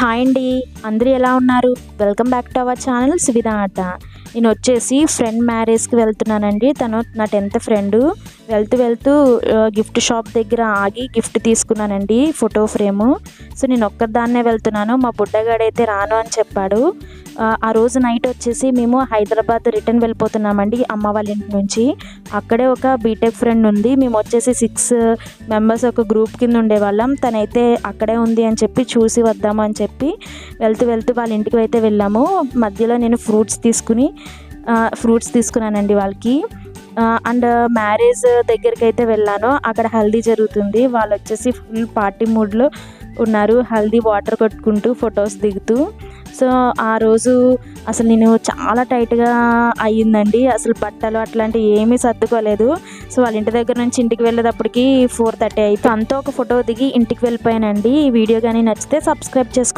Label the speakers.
Speaker 1: Hi అండి. అందరూ ఎలా ఉన్నారు? Welcome back to our channel Suvidha ఆట. నేను వచ్చేసి ఫ్రెండ్ మ్యారేజ్కి వెళ్తున్నానండి. తను నా 10th ఫ్రెండు. వెళ్తూ గిఫ్ట్ షాప్ దగ్గర ఆగి గిఫ్ట్ తీసుకున్నానండి, ఫోటో ఫ్రేము. సో నేను ఒక్కదాన్నే వెళ్తున్నాను, మా బుడ్డగాడైతే రాను అని చెప్పాడు. ఆ రోజు నైట్ వచ్చేసి మేము హైదరాబాద్ రిటర్న్ వెళ్ళిపోతున్నామండి అమ్మ వాళ్ళ ఇంటి నుంచి. అక్కడే ఒక బీటెక్ ఫ్రెండ్ ఉంది. మేము వచ్చేసి 6 మెంబర్స్ ఒక గ్రూప్ కింద ఉండేవాళ్ళం. తనైతే అక్కడే ఉంది అని చెప్పి చూసి వద్దాము అని చెప్పి వెళ్తూ వాళ్ళ ఇంటికి అయితే వెళ్ళాము. మధ్యలో నేను ఫ్రూట్స్ తీసుకున్నానండి వాళ్ళకి. అండ్ మ్యారేజ్ దగ్గరికి అయితే వెళ్ళాను. అక్కడ హల్దీ జరుగుతుంది. వాళ్ళు వచ్చేసి ఫుల్ పార్టీ మూడ్లో ఉన్నారు, హల్దీ వాటర్ కొట్టుకుంటూ ఫొటోస్ దిగుతూ. సో ఆ రోజు అసలు నేను చాలా టైట్గా అయ్యిందండి. అసలు బట్టలు అట్లాంటివి ఏమీ సర్దుకోలేదు. సో వాళ్ళ ఇంటి దగ్గర నుంచి ఇంటికి వెళ్ళేటప్పటికి 4:30 అయితే అంతా ఒక ఫోటో దిగి ఇంటికి వెళ్ళిపోయానండి. ఈ వీడియో కానీ నచ్చితే సబ్స్క్రైబ్ చేసుకోండి.